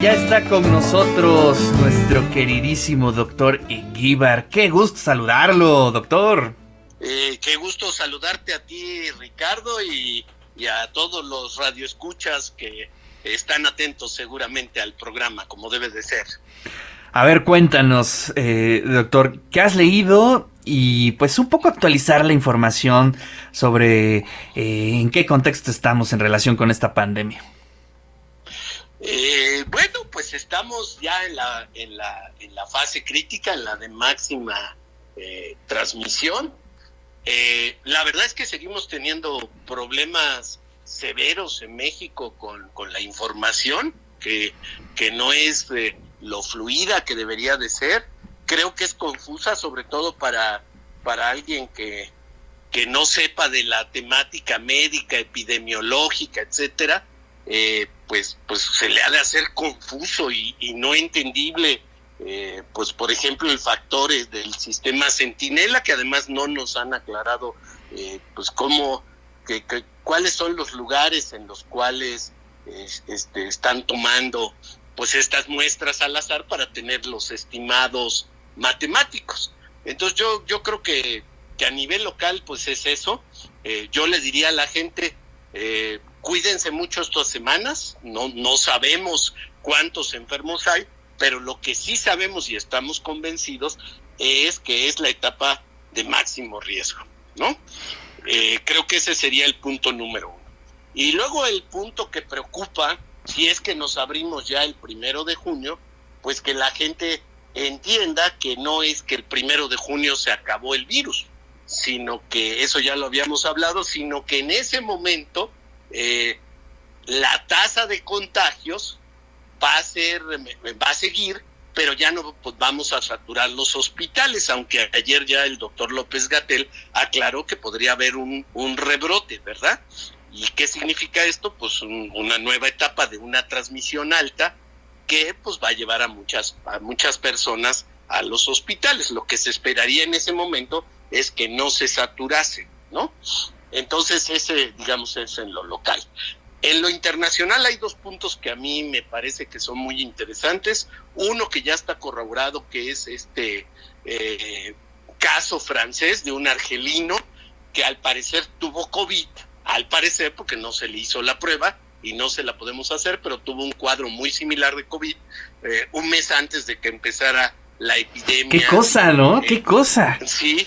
Ya está con nosotros nuestro queridísimo doctor Eguíbar. Qué gusto saludarlo, doctor. Qué gusto saludarte a ti, Ricardo, y a todos los radioescuchas que están atentos seguramente al programa, como debe de ser. A ver, cuéntanos, doctor, ¿qué has leído? Y pues un poco actualizar la información sobre en qué contexto estamos en relación con esta pandemia. Bueno, pues estamos ya en la fase crítica, en la de máxima transmisión. La verdad es que seguimos teniendo problemas severos en México con la información, que no es lo fluida que debería de ser. Creo que es confusa, sobre todo para alguien que no sepa de la temática médica, epidemiológica, etcétera. Pues se le ha de hacer confuso y no entendible, pues por ejemplo el factor del sistema Centinela, que además no nos han aclarado pues cómo, cuáles son los lugares en los cuales están tomando pues estas muestras al azar para tener los estimados matemáticos. Entonces yo creo que a nivel local pues es eso. Yo le diría a la gente, cuídense mucho estas semanas, no sabemos cuántos enfermos hay, pero lo que sí sabemos y estamos convencidos es que es la etapa de máximo riesgo, ¿no? Creo que ese sería el punto número uno. Y luego el punto que preocupa, si es que nos abrimos ya el 1 de junio, pues que la gente entienda que no es que el 1 de junio se acabó el virus, sino que, eso ya lo habíamos hablado, sino que en ese momento la tasa de contagios va a seguir, pero ya no pues, vamos a saturar los hospitales, aunque ayer ya el doctor López-Gatell aclaró que podría haber un rebrote, ¿verdad? ¿Y qué significa esto? Pues una nueva etapa de una transmisión alta que pues va a llevar a muchas personas a los hospitales. Lo que se esperaría en ese momento es que no se saturase, ¿no? Entonces ese, digamos, es en lo local. En lo internacional hay dos puntos que a mí me parece que son muy interesantes. Uno que ya está corroborado, que es este caso francés de un argelino que al parecer tuvo COVID, al parecer porque no se le hizo la prueba y no se la podemos hacer, pero tuvo un cuadro muy similar de COVID un mes antes de que empezara la epidemia. ¡Qué cosa, ¿no? ¡Qué cosa! Sí.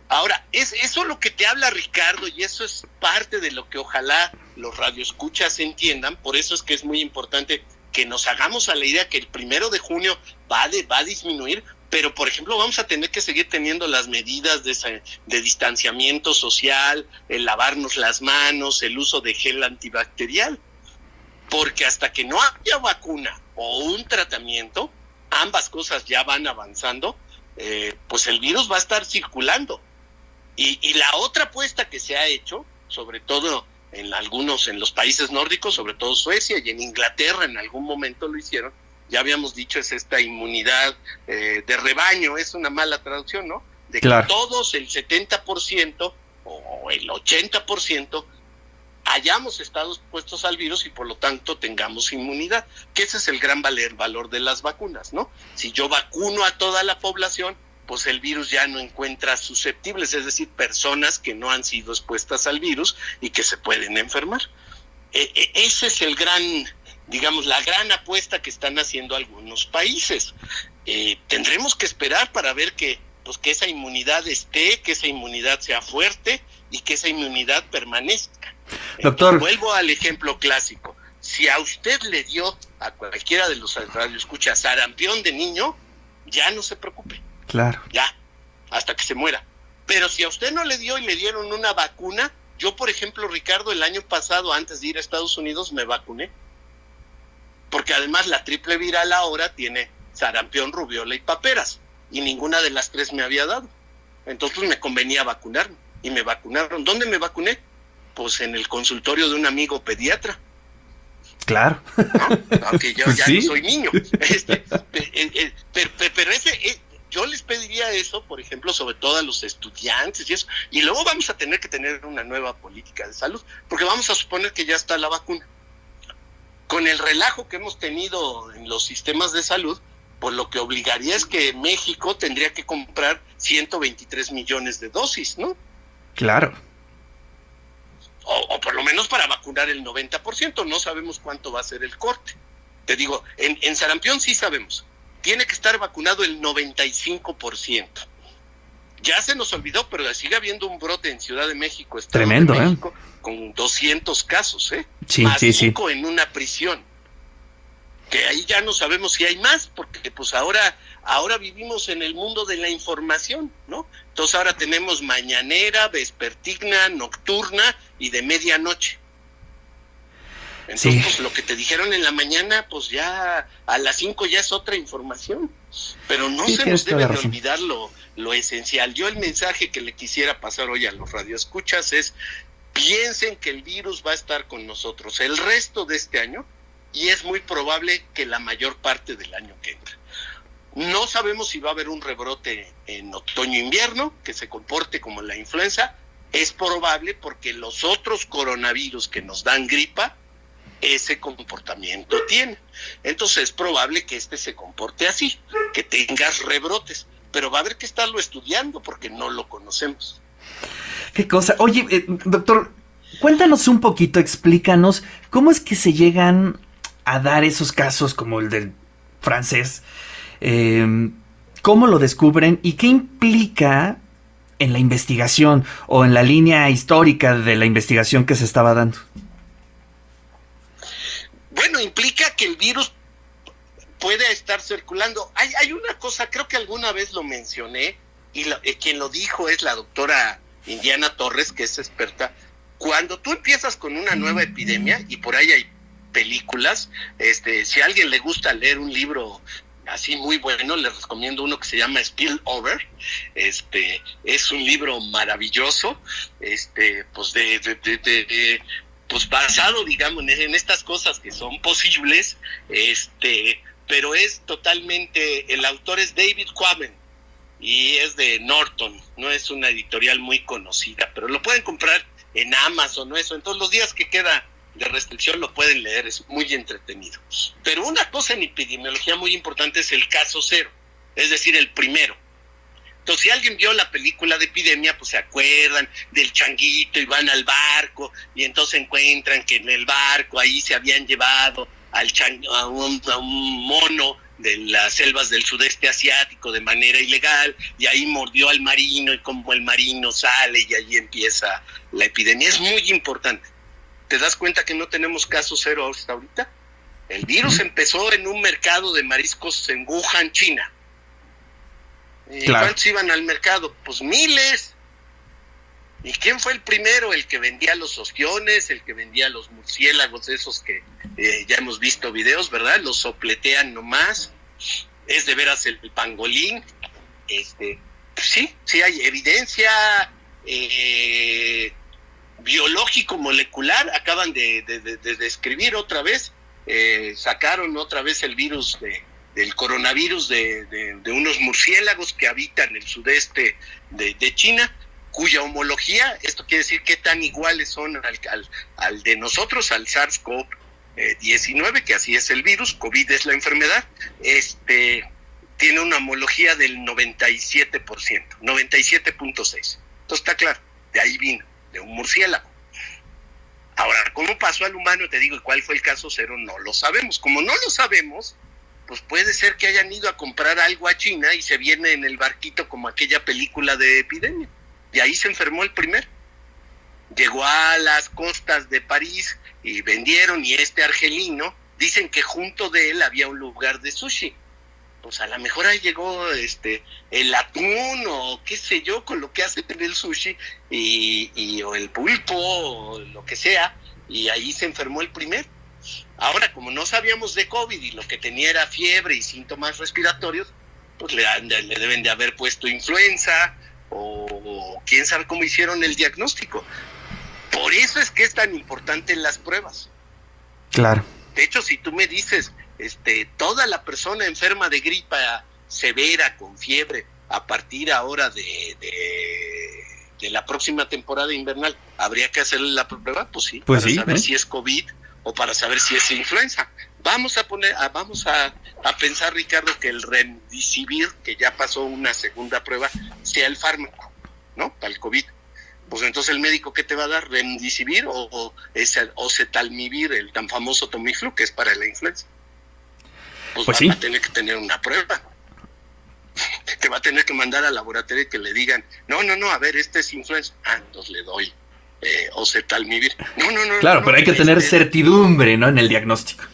Ahora, es eso lo que te habla Ricardo, y eso es parte de lo que ojalá los radioescuchas entiendan. Por eso es que es muy importante que nos hagamos a la idea que el 1 de junio va a disminuir, pero por ejemplo vamos a tener que seguir teniendo las medidas de distanciamiento social, el lavarnos las manos, el uso de gel antibacterial, porque hasta que no haya vacuna o un tratamiento, ambas cosas ya van avanzando, pues el virus va a estar circulando. Y la otra apuesta que se ha hecho, sobre todo en los países nórdicos, sobre todo Suecia y en Inglaterra en algún momento lo hicieron, ya habíamos dicho, es esta inmunidad de rebaño, es una mala traducción, ¿no? De claro, que todos el 70% o el 80% hayamos estado expuestos al virus y por lo tanto tengamos inmunidad, que ese es el gran valor de las vacunas, ¿no? Si yo vacuno a toda la población, pues el virus ya no encuentra susceptibles, es decir, personas que no han sido expuestas al virus y que se pueden enfermar. Ese es el gran, digamos, la gran apuesta que están haciendo algunos países. Tendremos que esperar para ver que esa inmunidad esté, que esa inmunidad sea fuerte y que esa inmunidad permanezca. Doctor. Vuelvo al ejemplo clásico. Si a usted le dio, a cualquiera de los radioescuchas, sarampión de niño, ya no se preocupe. Claro. Ya, hasta que se muera. Pero si a usted no le dio y le dieron una vacuna, yo por ejemplo, Ricardo, el año pasado, antes de ir a Estados Unidos, me vacuné. Porque además la triple viral ahora tiene sarampión, rubiola y paperas. Y ninguna de las tres me había dado. Entonces me convenía vacunarme. Y me vacunaron. ¿Dónde me vacuné? Pues en el consultorio de un amigo pediatra. Claro. ¿No? Aunque yo ya ¿Sí? no soy niño. Pero yo les pediría eso, por ejemplo, sobre todo a los estudiantes y eso. Y luego vamos a tener que tener una nueva política de salud, porque vamos a suponer que ya está la vacuna. con el relajo que hemos tenido en los sistemas de salud, pues lo que obligaría es que México tendría que comprar 123 millones de dosis, ¿no? Claro. O por lo menos para vacunar el 90%, no sabemos cuánto va a ser el corte. Te digo, en sarampión sí sabemos, tiene que estar vacunado el 95%. Ya se nos olvidó, pero sigue habiendo un brote en Ciudad de México, Estado Tremendo, de México, con 200 casos, Sí, más sí. 5 en una prisión. Que ahí ya no sabemos si hay más, porque pues ahora vivimos en el mundo de la información, ¿no? Entonces ahora tenemos mañanera, vespertina, nocturna y de medianoche. Entonces, pues lo que te dijeron en la mañana, pues ya a las 5 ya es otra información. Pero no se nos debe de olvidar lo esencial. Yo el mensaje que le quisiera pasar hoy a los radioescuchas es: piensen que el virus va a estar con nosotros el resto de este año, y es muy probable que la mayor parte del año que entra. No sabemos si va a haber un rebrote en otoño-invierno que se comporte como la influenza. Es probable porque los otros coronavirus que nos dan gripa, ese comportamiento tiene. Entonces es probable que este se comporte así, que tengas rebrotes. Pero va a haber que estarlo estudiando porque no lo conocemos. Qué cosa. Oye, doctor, cuéntanos un poquito, explícanos cómo es que se llegan a dar esos casos como el del francés, cómo lo descubren y qué implica en la investigación o en la línea histórica de la investigación que se estaba dando. Bueno, implica que el virus puede estar circulando. Hay una cosa, creo que alguna vez lo mencioné, y quien lo dijo es la doctora Indiana Torres, que es experta. Cuando tú empiezas con una nueva epidemia, y por ahí hay películas, si a alguien le gusta leer un libro así muy bueno, les recomiendo uno que se llama Spillover. Es un libro maravilloso, pues basado, digamos, en estas cosas que son posibles, pero es totalmente, el autor es David Quammen y es de Norton, no es una editorial muy conocida, pero lo pueden comprar en Amazon o eso. Entonces los días que queda de restricción lo pueden leer, es muy entretenido. Pero una cosa en epidemiología muy importante es el caso cero, es decir, el primero. Entonces, si alguien vio la película de epidemia, pues se acuerdan del changuito y van al barco y entonces encuentran que en el barco ahí se habían llevado a un mono de las selvas del sudeste asiático de manera ilegal, y ahí mordió al marino y como el marino sale y ahí empieza la epidemia. Es muy importante. ¿Te das cuenta que no tenemos caso cero hasta ahorita? El virus empezó en un mercado de mariscos en Wuhan, China. ¿Y claro, cuántos iban al mercado? Pues miles. ¿Y quién fue el primero? El que vendía los ostiones, el que vendía los murciélagos, esos que ya hemos visto videos, ¿verdad? Los sopletean nomás. Es de veras el pangolín. Sí hay evidencia biológico-molecular. Acaban de describir otra vez, sacaron otra vez el virus del coronavirus de unos murciélagos que habitan el sudeste de China, cuya homología, esto quiere decir qué tan iguales son al de nosotros, al SARS-CoV-19, que así es el virus, COVID es la enfermedad, tiene una homología del 97%, 97.6%. Entonces está claro, de ahí vino, de un murciélago. Ahora, ¿cómo pasó al humano? Te digo, ¿y cuál fue el caso cero? No lo sabemos. Como no lo sabemos, pues puede ser que hayan ido a comprar algo a China y se viene en el barquito como aquella película de epidemia. Y ahí se enfermó el primero. Llegó a las costas de París y vendieron, y argelino, dicen que junto de él había un lugar de sushi. Pues a lo mejor ahí llegó el atún o qué sé yo, con lo que hacen en el sushi, o el pulpo o lo que sea, y ahí se enfermó el primero. Ahora, como no sabíamos de COVID y lo que tenía era fiebre y síntomas respiratorios, pues le deben de haber puesto influenza, o quién sabe cómo hicieron el diagnóstico. Por eso es que es tan importante las pruebas. Claro. De hecho, si tú me dices, toda la persona enferma de gripa severa con fiebre a partir ahora de la próxima temporada invernal, ¿habría que hacerle la prueba? Pues sí, pues para sí, saber si es COVID o para saber si es influenza. Vamos a pensar, Ricardo, que el remdesivir, que ya pasó una segunda prueba, sea el fármaco, ¿no? Para el COVID. Pues entonces el médico, ¿qué te va a dar? ¿Remdesivir o cetalmivir, el tan famoso Tamiflu, que es para la influenza? Pues sí. Va a tener que tener una prueba. Te va a tener que mandar al laboratorio y que le digan, no, a ver, este es influenza. Entonces le doy oseltamivir. No. Claro, no, pero hay que tener certidumbre, ¿no? En el diagnóstico.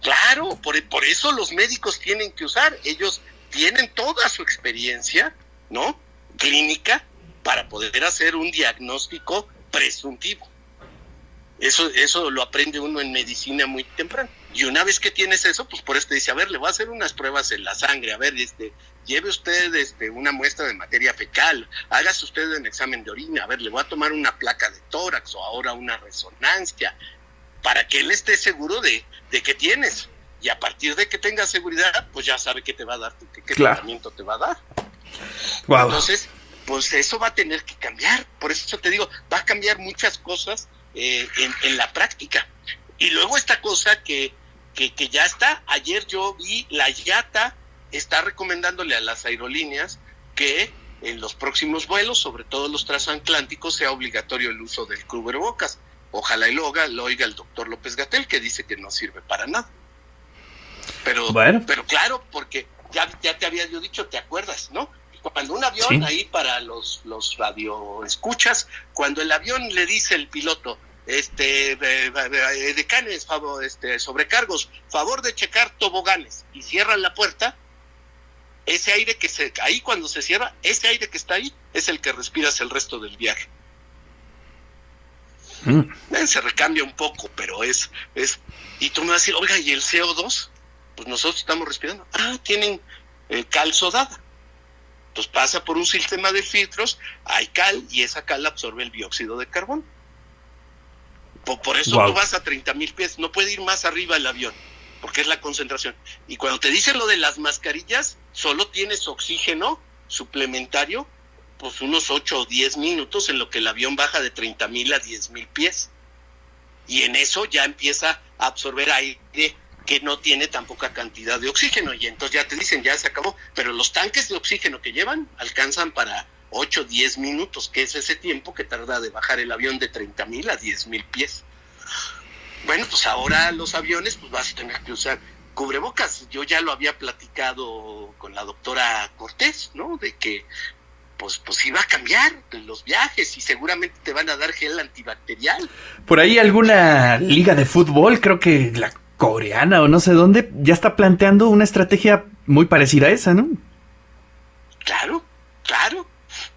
Claro, por eso los médicos tienen que usar. Ellos tienen toda su experiencia, ¿no? Clínica, para poder hacer un diagnóstico presuntivo. Eso lo aprende uno en medicina muy temprano. Y una vez que tienes eso, pues por eso te dice, a ver, le voy a hacer unas pruebas en la sangre, a ver, lleve usted una muestra de materia fecal, hágase usted un examen de orina, a ver, le voy a tomar una placa de tórax o ahora una resonancia, para que él esté seguro de que tienes. Y a partir de que tenga seguridad, pues ya sabe qué te va a dar, qué tratamiento te va a dar. Wow. Entonces, pues eso va a tener que cambiar. Por eso te digo, va a cambiar muchas cosas en la práctica. Y luego esta cosa que ya está, ayer yo vi, la IATA está recomendándole a las aerolíneas que en los próximos vuelos, sobre todo los transatlánticos, sea obligatorio el uso del cubrebocas. Ojalá lo oiga el doctor López-Gatell, que dice que no sirve para nada. Pero claro, porque ya te había yo dicho, ¿te acuerdas, no? Cuando un avión, sí, ahí para los radioescuchas, cuando el avión le dice el piloto, decanes, sobrecargos, favor de checar toboganes, y cierran la puerta, ese aire ahí cuando se cierra, ese aire que está ahí, es el que respiras el resto del viaje. Se recambia un poco, pero es, y tú me vas a decir, oiga, ¿y el CO2? Pues nosotros estamos respirando. Tienen cal sodada. Entonces pasa por un sistema de filtros, hay cal, y esa cal absorbe el dióxido de carbono. Por eso tú vas a 30,000 pies, no puede ir más arriba el avión, porque es la concentración. Y cuando te dicen lo de las mascarillas, solo tienes oxígeno suplementario, pues unos 8 o 10 minutos en lo que el avión baja de 30,000 a 10,000 pies. Y en eso ya empieza a absorber aire que no tiene tan poca cantidad de oxígeno. Y entonces ya te dicen, ya se acabó. Pero los tanques de oxígeno que llevan alcanzan para 8 o 10 minutos, que es ese tiempo que tarda de bajar el avión de 30,000 a 10,000 pies. Bueno, pues ahora los aviones, pues vas a tener que usar cubrebocas. Yo ya lo había platicado con la doctora Cortés, ¿no? De que pues iba a cambiar los viajes y seguramente te van a dar gel antibacterial. Por ahí alguna liga de fútbol, creo que la coreana o no sé dónde, ya está planteando una estrategia muy parecida a esa, ¿no? Claro.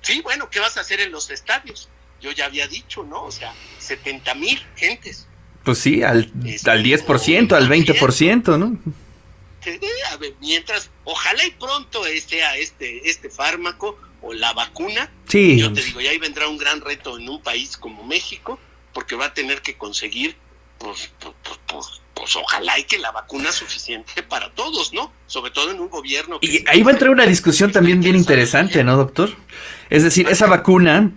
Sí, bueno, ¿qué vas a hacer en los estadios? Yo ya había dicho, ¿no? O sea, 70,000 gentes. Pues sí, al 10%, al 20%, ¿no? A ver, mientras, ojalá y pronto sea este fármaco o la vacuna. Sí. Yo te digo, y ahí vendrá un gran reto en un país como México, porque va a tener que conseguir, pues ojalá y que la vacuna suficiente para todos, ¿no? Sobre todo en un gobierno que... Y ahí va a entrar una discusión también bien interesante, ¿no, doctor? Es decir, esa vacuna,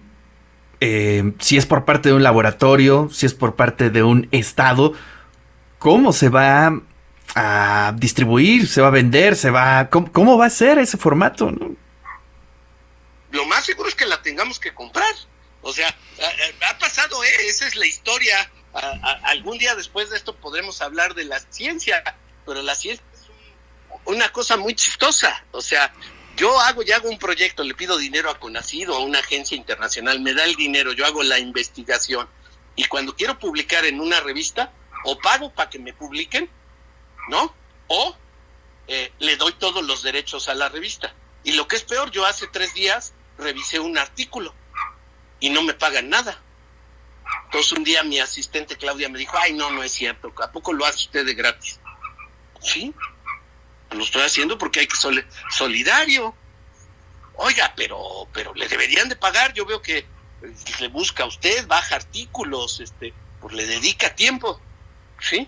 si es por parte de un laboratorio, si es por parte de un estado, ¿cómo se va a distribuir? ¿Se va a vender? ¿Cómo va a ser ese formato, no? Lo más seguro es que la tengamos que comprar. O sea, ha pasado, esa es la historia. Algún día después de esto podremos hablar de la ciencia, pero la ciencia es una cosa muy chistosa. O sea, yo hago un proyecto, le pido dinero a CONACYT o a una agencia internacional, me da el dinero, yo hago la investigación, y cuando quiero publicar en una revista, o pago para que me publiquen, ¿no? O le doy todos los derechos a la revista. Y lo que es peor, yo hace 3 días revisé un artículo y no me pagan nada. Entonces un día mi asistente Claudia me dijo, ay, no es cierto, ¿a poco lo hace usted de gratis? Sí, lo estoy haciendo porque hay que solidario. Oiga, pero le deberían de pagar. Yo veo que le busca a usted, baja artículos, pues le dedica tiempo, ¿sí?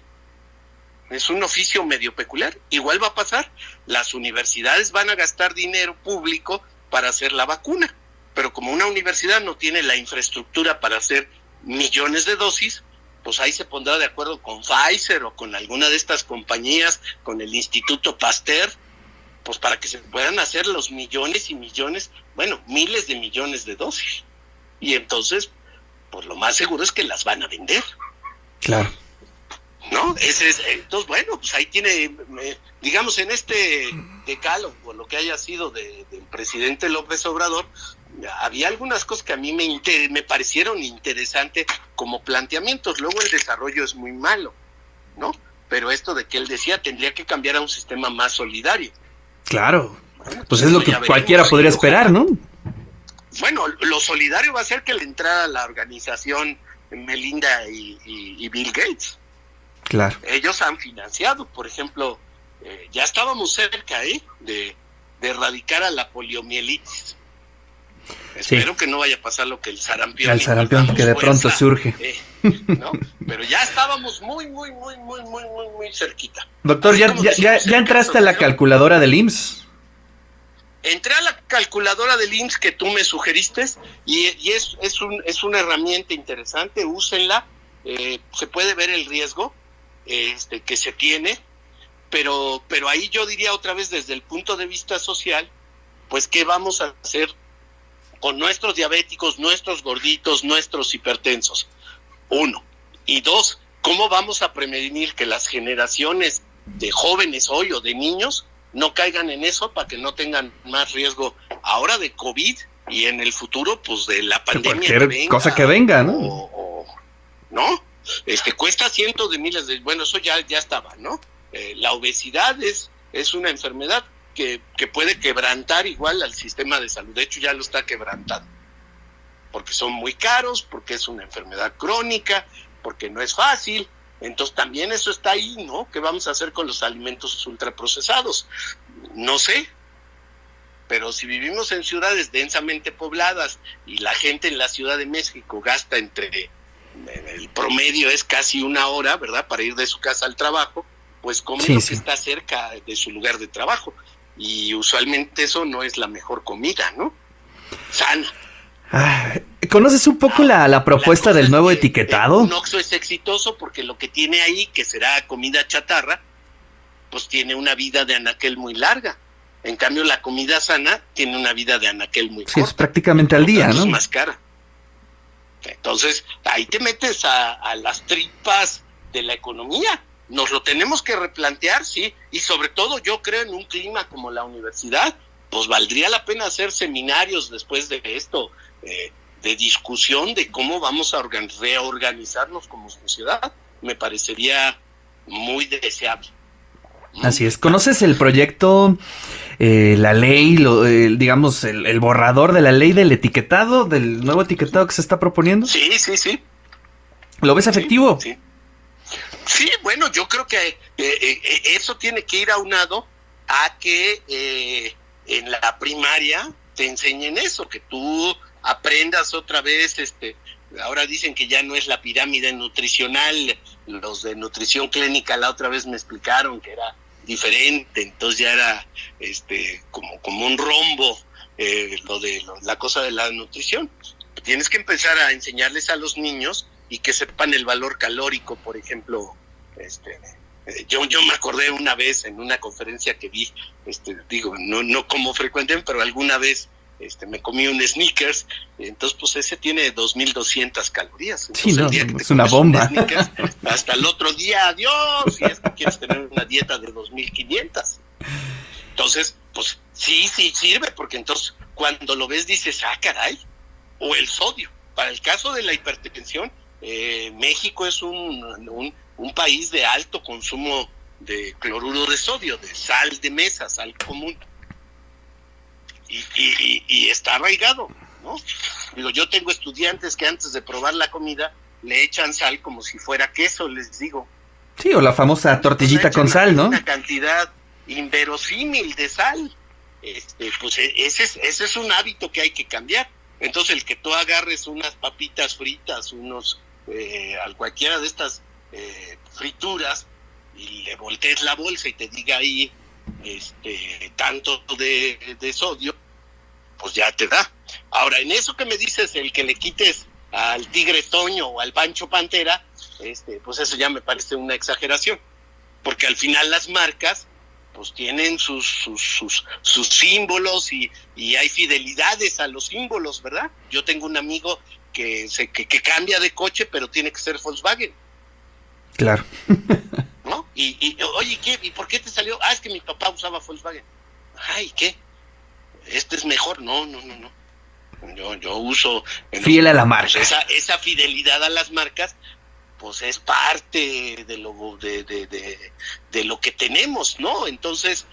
Es un oficio medio peculiar. Igual va a pasar, las universidades van a gastar dinero público para hacer la vacuna, pero como una universidad no tiene la infraestructura para hacer millones de dosis, pues ahí se pondrá de acuerdo con Pfizer o con alguna de estas compañías, con el Instituto Pasteur, pues para que se puedan hacer los millones y millones, bueno, miles de millones de dosis. Y entonces, pues lo más seguro es que las van a vender. Claro. ¿No? Entonces, bueno, pues ahí tiene, digamos, en este decálogo, lo que haya sido del presidente López Obrador, había algunas cosas que a mí me parecieron interesantes como planteamientos. Luego el desarrollo es muy malo, ¿no? Pero esto de que él decía tendría que cambiar a un sistema más solidario. Claro, bueno, pues es lo que cualquiera podría esperar, ¿no? Bueno, lo solidario va a ser que le entrara a la organización Melinda y Bill Gates. Claro. Ellos han financiado, por ejemplo, ya estábamos cerca de erradicar a la poliomielitis. Espero que no vaya a pasar lo que el sarampión. El sarampión que de pronto surge. ¿No? Pero ya estábamos muy cerquita. Doctor, ¿ya entraste a la calculadora del IMSS? Entré a la calculadora del IMSS que tú me sugeriste y es una herramienta interesante, úsenla. Se puede ver el riesgo que se tiene, pero ahí yo diría otra vez desde el punto de vista social, pues qué vamos a hacer con nuestros diabéticos, nuestros gorditos, nuestros hipertensos. 1. Y 2, ¿cómo vamos a prevenir que las generaciones de jóvenes hoy o de niños no caigan en eso para que no tengan más riesgo ahora de COVID y en el futuro pues de la pandemia? Cualquier cosa que venga, ¿no? ¿No? Cuesta cientos de miles de... Bueno, eso ya estaba, ¿no? La obesidad es una enfermedad que puede quebrantar igual al sistema de salud. De hecho, ya lo está quebrantando. Porque son muy caros, porque es una enfermedad crónica, porque no es fácil. Entonces también eso está ahí, ¿no? ¿Qué vamos a hacer con los alimentos ultraprocesados? No sé. Pero si vivimos en ciudades densamente pobladas y la gente en la Ciudad de México gasta el promedio es casi 1 hora, ¿verdad? Para ir de su casa al trabajo, pues come lo que está cerca de su lugar de trabajo. Y usualmente eso no es la mejor comida, ¿no? Sana. ¿Conoces un poco la propuesta del nuevo etiquetado? Un Oxxo es exitoso porque lo que tiene ahí, que será comida chatarra, pues tiene una vida de anaquel muy larga. En cambio, la comida sana tiene una vida de anaquel muy corta. Sí, es prácticamente al día, ¿no? Es más cara. Entonces, ahí te metes a las tripas de la economía. Nos lo tenemos que replantear, sí. Y sobre todo yo creo en un clima como la universidad, pues valdría la pena hacer seminarios después de esto, de discusión de cómo vamos a reorganizarnos como sociedad. Me parecería muy deseable. Así es. ¿Conoces el proyecto, la ley, digamos, el borrador de la ley del etiquetado, del nuevo etiquetado que se está proponiendo? Sí. ¿Lo ves efectivo? Sí, bueno, yo creo que eso tiene que ir aunado a que en la primaria te enseñen eso, que tú aprendas otra vez, ahora dicen que ya no es la pirámide nutricional, los de nutrición clínica la otra vez me explicaron que era diferente, entonces ya era como un rombo, la cosa de la nutrición. Tienes que empezar a enseñarles a los niños y que sepan el valor calórico, por ejemplo. Yo me acordé una vez en una conferencia que vi, no como frecuente, pero alguna vez me comí un Snickers, entonces pues ese tiene 2,200 calorías. Entonces, sí, no, el día que es una bomba. Snickers, hasta el otro día, adiós, si es que quieres tener una dieta de 2,500. Entonces, pues sí sirve, porque entonces cuando lo ves dices, caray, o el sodio. Para el caso de la hipertensión, México es un país de alto consumo de cloruro de sodio, de sal de mesa, sal común. Y está arraigado, ¿no? Digo, yo tengo estudiantes que antes de probar la comida le echan sal como si fuera queso, les digo. Sí, o la famosa tortillita con sal, ¿no? Una cantidad inverosímil de sal. Pues ese es un hábito que hay que cambiar. Entonces el que tú agarres unas papitas fritas, al cualquiera de estas frituras y le voltees la bolsa y te diga ahí tanto de sodio, pues ya te da. Ahora, en eso que me dices, el que le quites al Tigre Toño o al Pancho Pantera, pues eso ya me parece una exageración, porque al final las marcas pues tienen sus símbolos y hay fidelidades a los símbolos, ¿verdad? Yo tengo un amigo que cambia de coche, pero tiene que ser Volkswagen. Claro. ¿No? Y oye, ¿y por qué te salió? Es que mi papá usaba Volkswagen. Ay, ¿qué? Este es mejor. No. Yo uso... Fiel a la marca. Pues esa fidelidad a las marcas, pues es parte de lo que tenemos, ¿no? Entonces,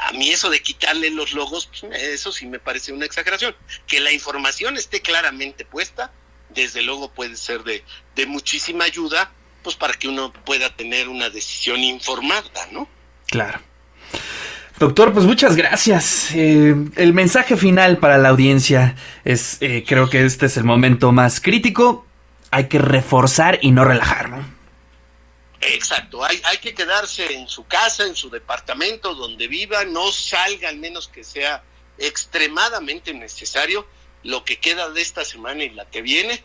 a mí eso de quitarle los logos, pues, eso sí me parece una exageración. Que la información esté claramente puesta, desde luego puede ser de muchísima ayuda, pues para que uno pueda tener una decisión informada, ¿no? Claro. Doctor, pues muchas gracias. El mensaje final para la audiencia es, creo que este es el momento más crítico. Hay que reforzar y no relajar, ¿no? Exacto, hay que quedarse en su casa, en su departamento, donde viva, no salga al menos que sea extremadamente necesario, lo que queda de esta semana y la que viene.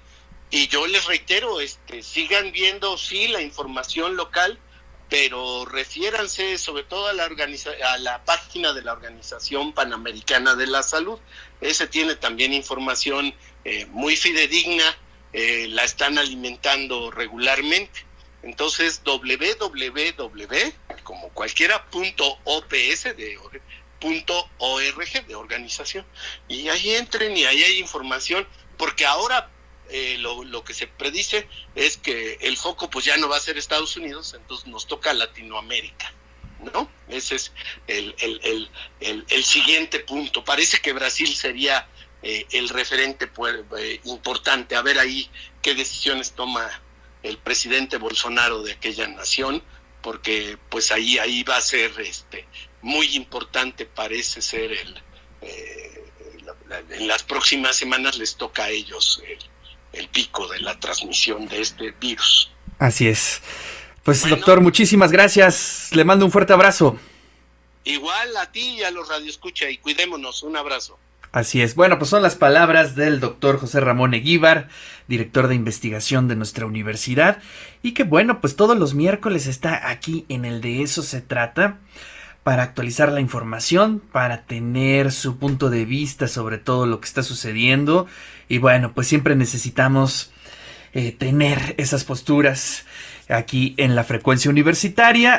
Y yo les reitero, sigan viendo, sí, la información local, pero refiéranse sobre todo a la página de la Organización Panamericana de la Salud. Ese tiene también información muy fidedigna, la están alimentando regularmente. Entonces, www, como cualquiera, .ops .org de organización, y ahí entren y ahí hay información, porque ahora lo que se predice es que el foco pues ya no va a ser Estados Unidos, entonces nos toca Latinoamérica, ¿no? Ese es el siguiente punto. Parece que Brasil sería el referente importante, a ver ahí qué decisiones toma el presidente Bolsonaro de aquella nación, porque pues ahí va a ser muy importante, parece ser en las próximas semanas les toca a ellos el pico de la transmisión de este virus. Así es. Pues bueno, doctor, muchísimas gracias. Le mando un fuerte abrazo. Igual a ti y a los radioescucha, y cuidémonos. Un abrazo. Así es. Bueno, pues son las palabras del doctor José Ramón Eguíbar, director de investigación de nuestra universidad, y que bueno, pues todos los miércoles está aquí en el De Eso Se Trata, para actualizar la información, para tener su punto de vista sobre todo lo que está sucediendo. Y bueno, pues siempre necesitamos tener esas posturas aquí en la frecuencia universitaria.